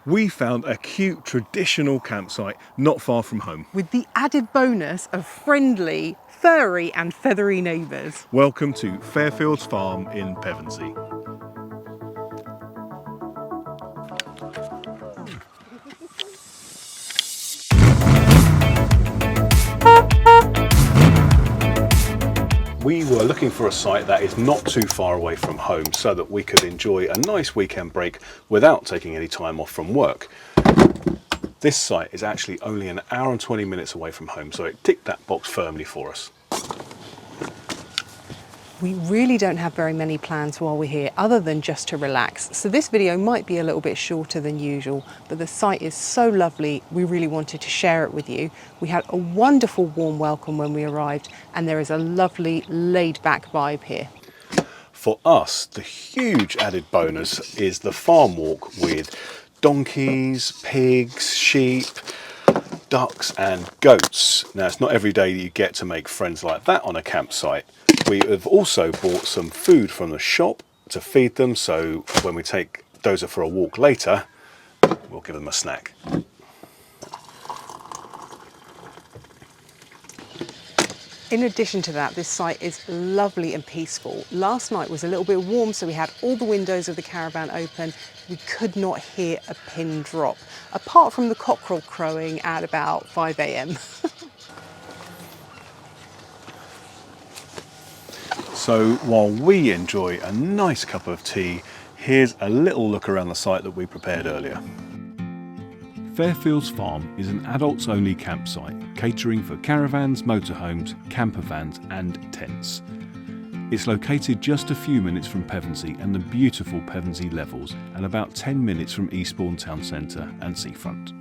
we found a cute traditional campsite not far from home. With the added bonus of friendly, furry and feathery neighbours. Welcome to Fairfields Farm in Pevensey. We were looking for a site that is not too far away from home so that we could enjoy a nice weekend break without taking any time off from work. This site is actually only an hour and 20 minutes away from home, so it ticked that box firmly for us. We really don't have very many plans while we're here other than just to relax. So this video might be a little bit shorter than usual, but the site is so lovely, we really wanted to share it with you. We had a wonderful warm welcome when we arrived, and there is a lovely laid back vibe here. For us, the huge added bonus is the farm walk with donkeys, pigs, sheep, ducks and goats. Now, it's not every day that you get to make friends like that on a campsite. We have also bought some food from the shop to feed them, so when we take Dozer for a walk later, we'll give them a snack. In addition to that, this site is lovely and peaceful. Last night was a little bit warm, so we had all the windows of the caravan open. We could not hear a pin drop, apart from the cockerel crowing at about 5 a.m. So while we enjoy a nice cup of tea, here's a little look around the site that we prepared earlier. Fairfields Farm is an adults-only campsite catering for caravans, motorhomes, camper vans and tents. It's located just a few minutes from Pevensey and the beautiful Pevensey Levels, and about 10 minutes from Eastbourne Town Centre and Seafront.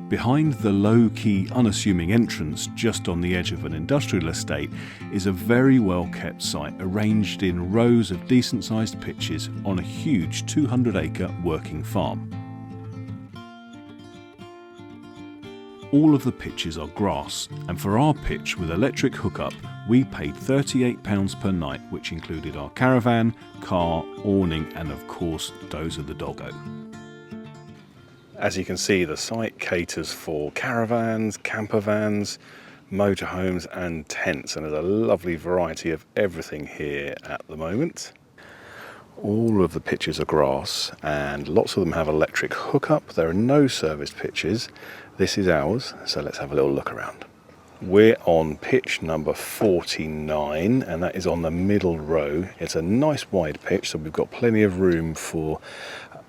Behind the low-key, unassuming entrance just on the edge of an industrial estate is a very well-kept site arranged in rows of decent-sized pitches on a huge 200-acre working farm. All of the pitches are grass, and for our pitch with electric hookup we paid £38 per night, which included our caravan, car, awning and of course Dozer the doggo. As you can see, the site caters for caravans, camper vans, motorhomes and tents, and there's a lovely variety of everything here at the moment. All of the pitches are grass and lots of them have electric hookup. There are no service pitches. This is ours, so let's have a little look around. We're on pitch number 49 and that is on the middle row. It's a nice wide pitch, so we've got plenty of room for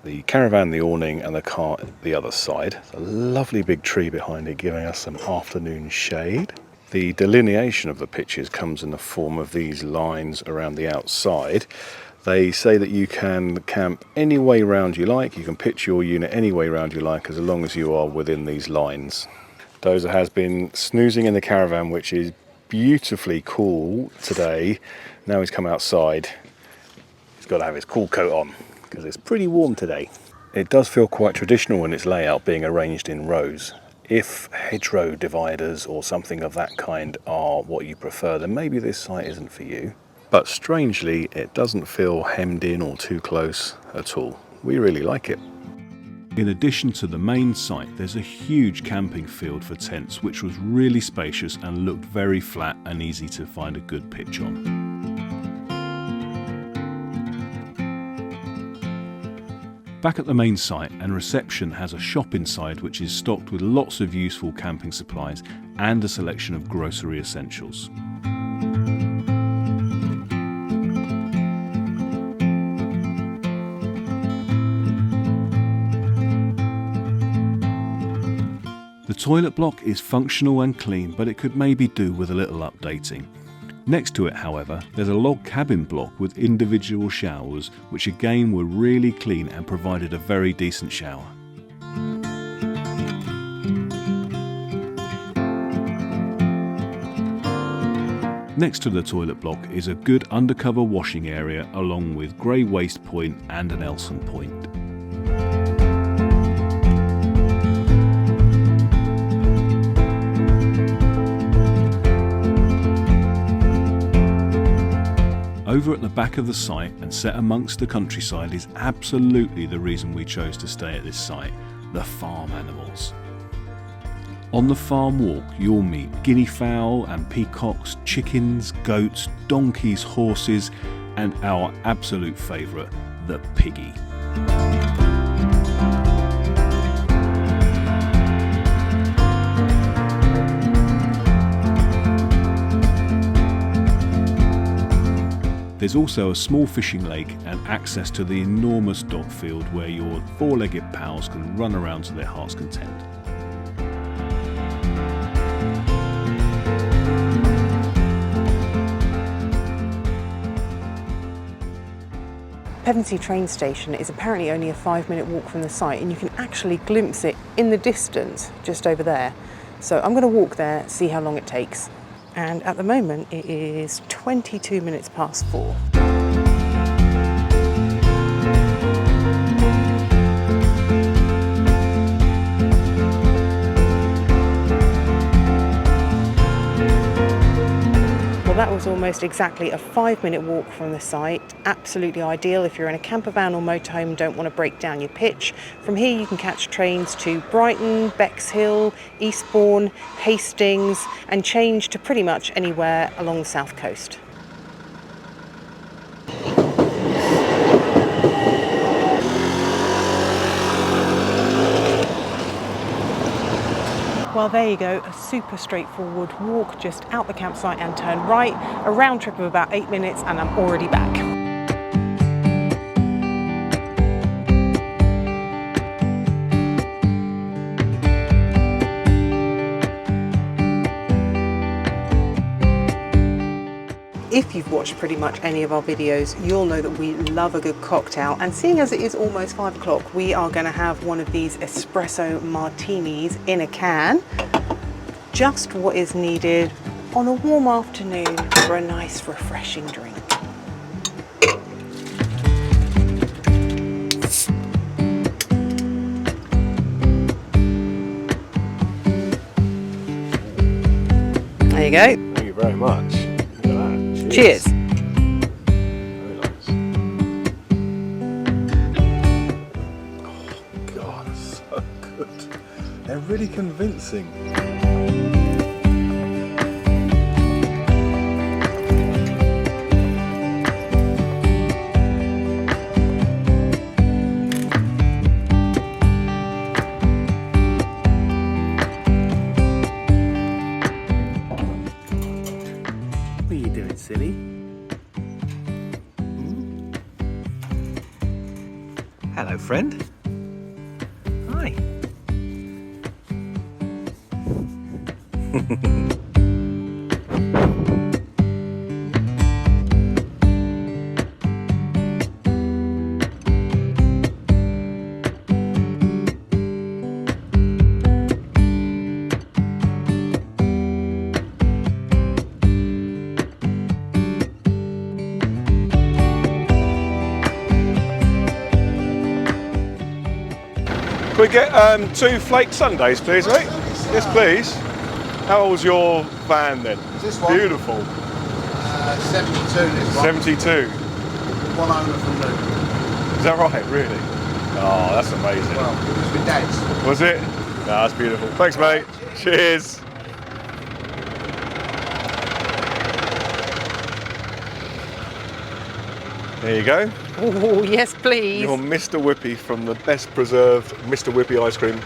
the caravan, the awning and the car at the other side. There's a lovely big tree behind it giving us some afternoon shade. The delineation of the pitches comes in the form of these lines around the outside. They say that you can camp any way round you like, you can pitch your unit any way round you like as long as you are within these lines. Dozer has been snoozing in the caravan, which is beautifully cool today. Now he's come outside, he's got to have his cool coat on because it's pretty warm today. It does feel quite traditional in its layout, being arranged in rows. If hedgerow dividers or something of that kind are what you prefer, then maybe this site isn't for you. But strangely, it doesn't feel hemmed in or too close at all. We really like it. In addition to the main site, there's a huge camping field for tents, which was really spacious and looked very flat and easy to find a good pitch on. Back at the main site, and reception has a shop inside which is stocked with lots of useful camping supplies and a selection of grocery essentials. The toilet block is functional and clean, but it could maybe do with a little updating. Next to it, however, there's a log cabin block with individual showers, which again were really clean and provided a very decent shower. Next to the toilet block is a good undercover washing area along with grey waste point and an Elson point. Over at the back of the site and set amongst the countryside is absolutely the reason we chose to stay at this site, the farm animals. On the farm walk you'll meet guinea fowl and peacocks, chickens, goats, donkeys, horses and our absolute favourite, the piggy. There's also a small fishing lake and access to the enormous dog field where your four-legged pals can run around to their heart's content. Pevensey train station is apparently only a 5-minute walk from the site, and you can actually glimpse it in the distance just over there. So I'm going to walk there, see how long it takes. And at the moment it is 22 minutes past 4. That was almost exactly a 5-minute walk from the site. Absolutely ideal if you're in a camper van or motorhome and don't want to break down your pitch. From here you can catch trains to Brighton, Bexhill, Eastbourne, Hastings and change to pretty much anywhere along the south coast. Well, there you go, a super straightforward walk just out the campsite and turn right, a round trip of about 8 minutes and I'm already back. If you've watched pretty much any of our videos, you'll know that we love a good cocktail, and seeing as it is almost 5 o'clock, we are going to have one of these espresso martinis in a can. Just what is needed on a warm afternoon for a nice refreshing drink. There you go. Thank you very much. Cheers. Very nice. Oh God, so good. They're really convincing. What are you doing, silly? Hello, friend. Hi. Can we get 2 flake sundaes, please, mate? Yes, please. How old's your van then? This one? Beautiful. 72 this one. 72. One owner from Luton. Is that right, really? Oh, that's amazing. Well, it was with Dad's. Was it? No, that's beautiful. Thanks, mate. Cheers. There you go. Oh, yes, please. You're Mr. Whippy from the best preserved Mr. Whippy ice cream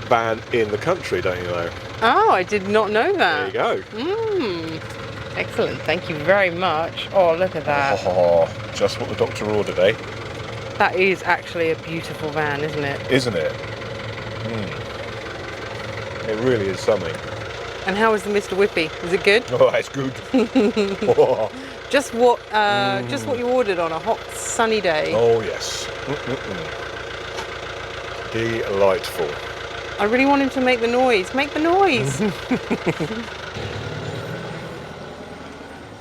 van in the country, don't you know? Oh, I did not know that. There you go. Excellent. Thank you very much. Oh, look at that. Oh, just what the doctor ordered, eh? That is actually a beautiful van, isn't it? Isn't it? It really is something. And how was the Mr. Whippy? Was it good? Oh, it's good. Oh. Just what you ordered on a hot, sunny day. Oh, yes. Delightful. I really want him to make the noise. Make the noise.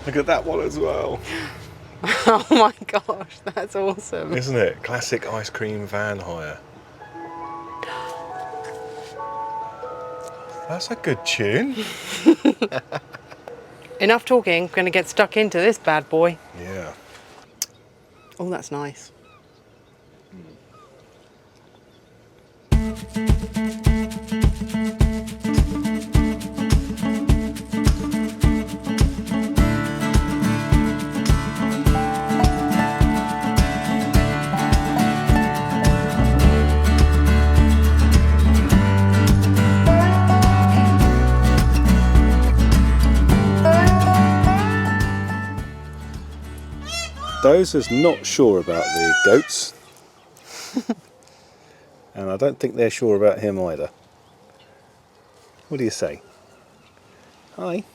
Look at that one as well. Oh my gosh, that's awesome. Isn't it? Classic ice cream van hire. That's a good tune. Enough talking, I'm going to get stuck into this bad boy. Yeah. Oh, that's nice. Dozer's not sure about the goats. And I don't think they're sure about him either. What do you say? Hi.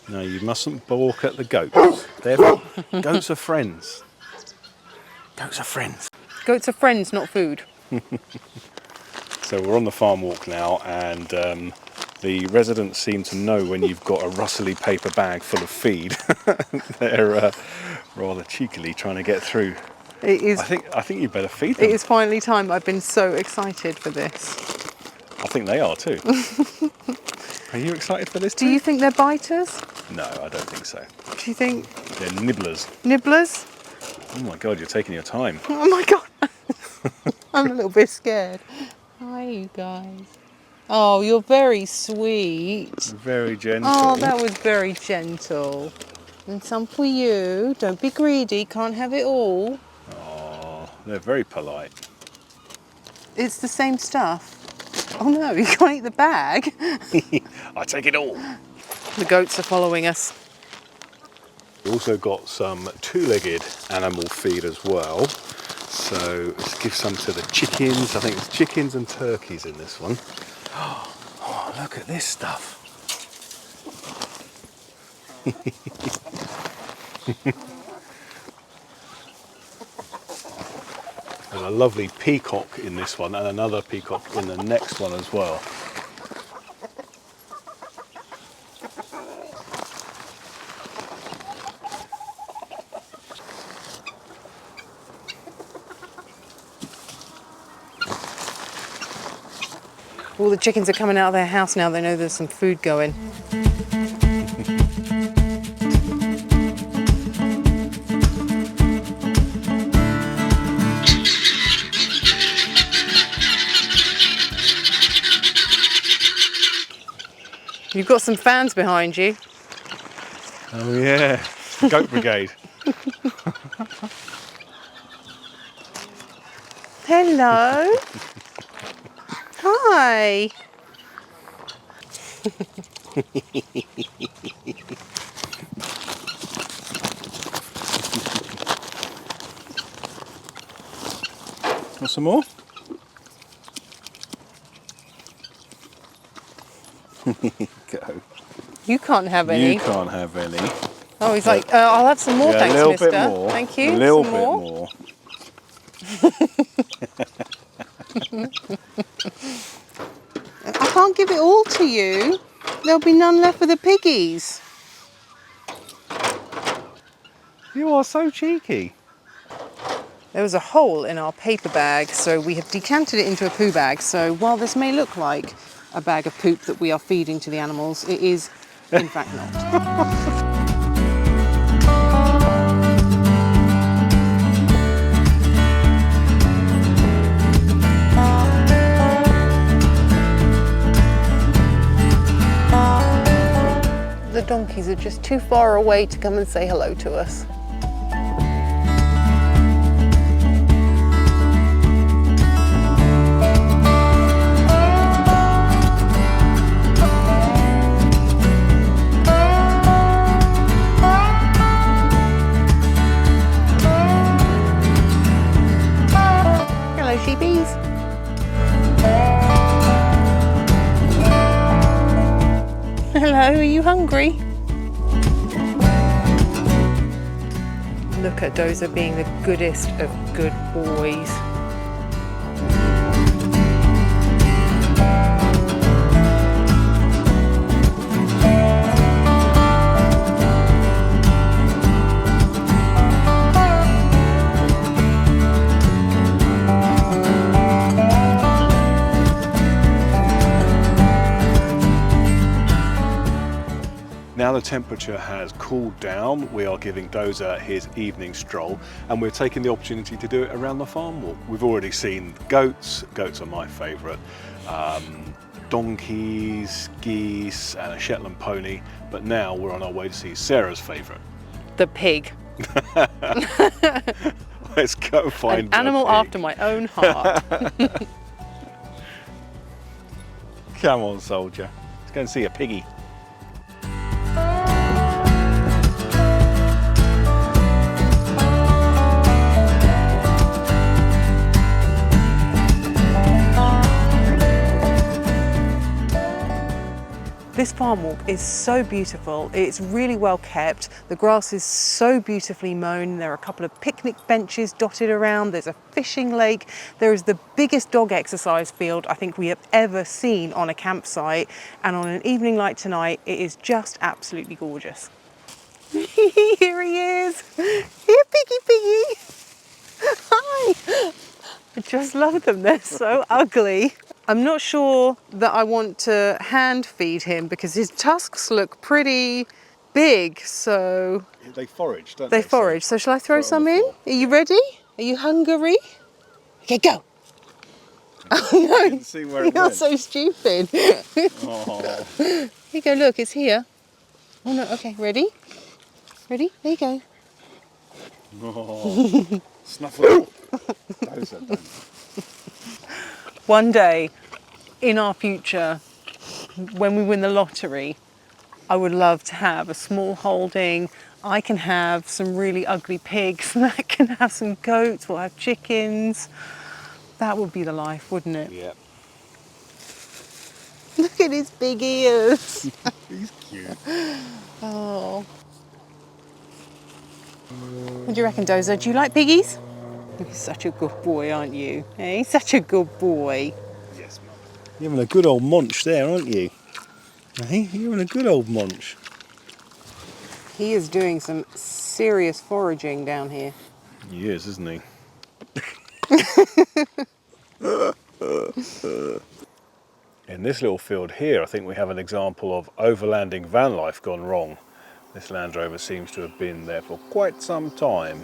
No, you mustn't balk at the goats. Goats are friends. Goats are friends. Goats are friends, not food. So we're on the farm walk now, and the residents seem to know when you've got a rustly paper bag full of feed. They're rather cheekily trying to get through. It is. I think you better feed them. It is finally time. I've been so excited for this. I think they are too. Are you excited for this too? Do you think they're biters? No, I don't think so. Do you think They're nibblers. nibblers? Oh my god, you're taking your time. Oh my god. I'm a little bit scared. Hi, you guys. Oh, you're very sweet. Very gentle. Oh, that was very gentle. And some for you. Don't be greedy. Can't have it all. Oh, they're very polite. It's the same stuff. Oh no, you can't eat the bag. I take it all. The goats are following us. We've also got some two-legged animal feed as well. So let's give some to the chickens. I think it's chickens and turkeys in this one. Oh, look at this stuff. There's a lovely peacock in this one and another peacock in the next one as well. All the chickens are coming out of their house now. They know there's some food going. You've got some fans behind you. Oh yeah, goat brigade. Hello. Hi. Want some more? Go. You can't have any. You can't have any. Oh, he's like, I'll have some more, Yeah, thanks, a little mister. bit more. Thank you. A little Some bit more. more. I can't give it all to you. There'll be none left for the piggies. You are so cheeky. There was a hole in our paper bag, so we have decanted it into a poo bag. So while this may look like a bag of poop that we are feeding to the animals, it is in fact not. The donkeys are just too far away to come and say hello to us. Hello, sheepies. Hello, are you hungry? Look at Dozer being the goodest of good boys. Now the the temperature has cooled down, we are giving Dozer his evening stroll, and we're taking the opportunity to do it around the farm walk. We've already seen goats. Goats are my favourite. Donkeys, geese, and a Shetland pony. But now we're on our way to see Sarah's favourite. The pig. Let's go find An animal the pig. after my own heart. Come on, soldier. Let's go and see a piggy. This farm walk is so beautiful. It's really well kept. The grass is so beautifully mown. There are a couple of picnic benches dotted around. There's a fishing lake. There is the biggest dog exercise field I think we have ever seen on a campsite. And on an evening like tonight, it is just absolutely gorgeous. Here he is. Here, piggy, piggy. Hi. I just love them. They're so ugly. I'm not sure that I want to hand feed him because his tusks look pretty big, so... They forage, don't they? They forage, so shall I throw some in? Are you ready? Are you hungry? Okay, go! Oh no, I didn't see where it you're went. so stupid. Oh. Here you go, look, it's here. Oh no, okay, ready? Ready? There you go. Oh. Snuffle. Dozer, don't. One day in our future, when we win the lottery, I would love to have a small holding. I can have some really ugly pigs, Matt can have some goats, we'll have chickens. That would be the life, wouldn't it? Yeah. Look at his big ears. He's cute. Oh. What do you reckon, Dozer? Do you like piggies? You're such a good boy, aren't you? Hey, such a good boy. Yes, Mum. You're having a good old munch there, aren't you? Hey, you're having a good old munch. He is doing some serious foraging down here. He is, isn't he? In this little field here, I think we have an example of overlanding van life gone wrong. This Land Rover seems to have been there for quite some time.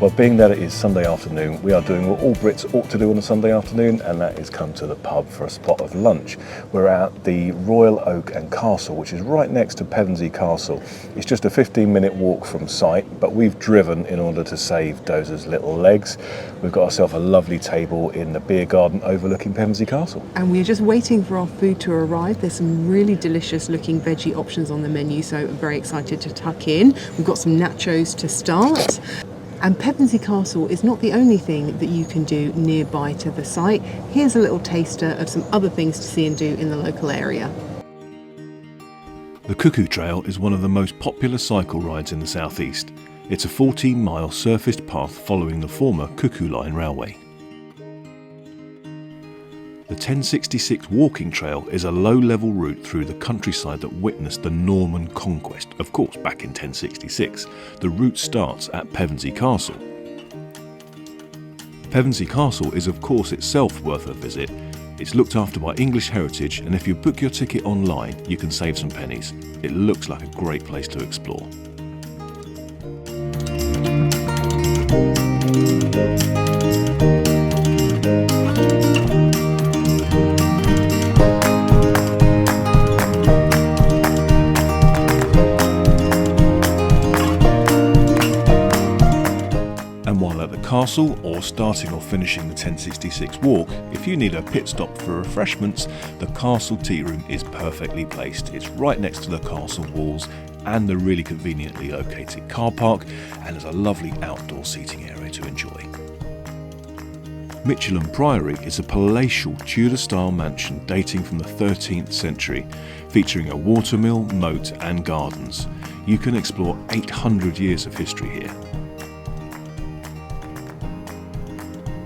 But being that it is Sunday afternoon, we are doing what all Brits ought to do on a Sunday afternoon, and that is come to the pub for a spot of lunch. We're at the Royal Oak and Castle, which is right next to Pevensey Castle. It's just a 15-minute walk from site, but we've driven in order to save Dozer's little legs. We've got ourselves a lovely table in the beer garden overlooking Pevensey Castle. And we're just waiting for our food to arrive. There's some really delicious looking veggie options on the menu, so I'm very excited to tuck in. We've got some nachos to start. And Pevensey Castle is not the only thing that you can do nearby to the site. Here's a little taster of some other things to see and do in the local area. The Cuckoo Trail is one of the most popular cycle rides in the southeast. It's a 14-mile surfaced path following the former Cuckoo Line Railway. The 1066 walking trail is a low-level route through the countryside that witnessed the Norman conquest, of course back in 1066. The route starts at Pevensey Castle. Pevensey Castle is of course itself worth a visit. It's looked after by English Heritage, and if you book your ticket online you can save some pennies. It looks like a great place to explore. Castle, or starting or finishing the 1066 walk, if you need a pit stop for refreshments, the Castle Tea Room is perfectly placed. It's right next to the castle walls and the really conveniently located car park, and there's a lovely outdoor seating area to enjoy. Mitchelham Priory is a palatial Tudor-style mansion dating from the 13th century, featuring a watermill, moat and gardens. You can explore 800 years of history here.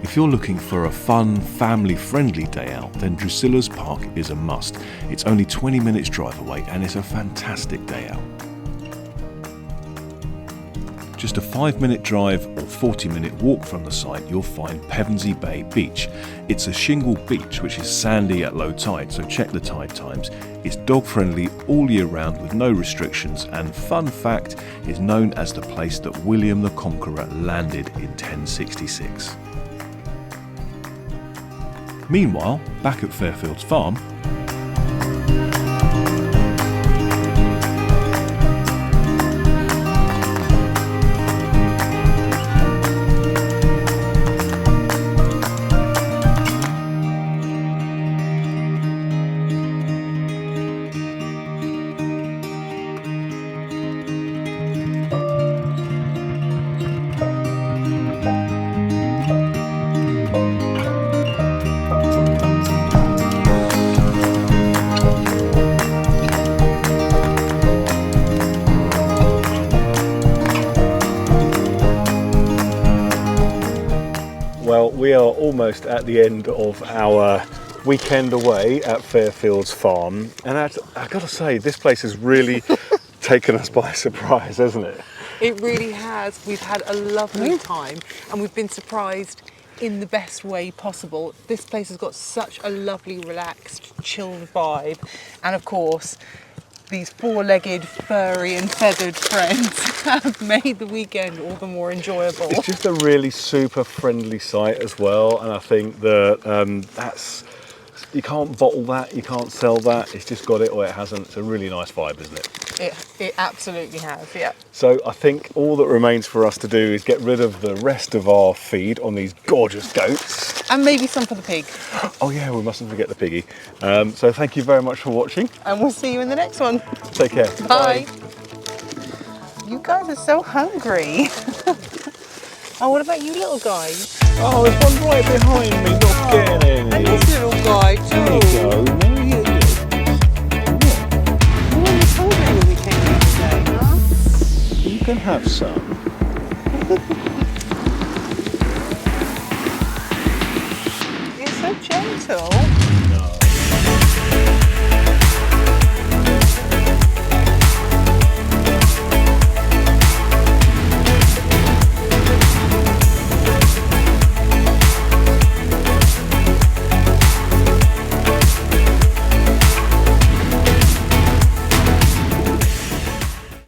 If you're looking for a fun, family-friendly day out, then Drusilla's Park is a must. It's only 20 minutes drive away and it's a fantastic day out. Just a 5-minute drive or 40-minute walk from the site, you'll find Pevensey Bay Beach. It's a shingle beach which is sandy at low tide, so check the tide times. It's dog-friendly all year round with no restrictions, and fun fact, is known as the place that William the Conqueror landed in 1066. Meanwhile, back at Fairfields Farm, we are almost at the end of our weekend away at Fairfields Farm, and I've got to say, this place has really taken us by surprise, hasn't it? It really has. We've had a lovely time, and we've been surprised in the best way possible. This place has got such a lovely, relaxed, chilled vibe, and of course, these four-legged, furry and feathered friends have made the weekend all the more enjoyable. It's just a really super friendly site as well, and I think that that's, you can't bottle that, you can't sell that, it's just got it or it hasn't. It's a really nice vibe, isn't it? It absolutely has, yeah. So I think all that remains for us to do is get rid of the rest of our feed on these gorgeous goats. And maybe some for the pig. Oh yeah, we mustn't forget the piggy. So thank you very much for watching. And we'll see you in the next one. Take care. Bye. You guys are so hungry. Oh, what about you little guys? Oh, there's one right behind me, not getting any. And this little guy too. There you go. There you go. You were hungry when we came here today, huh? You can have some. You're so gentle.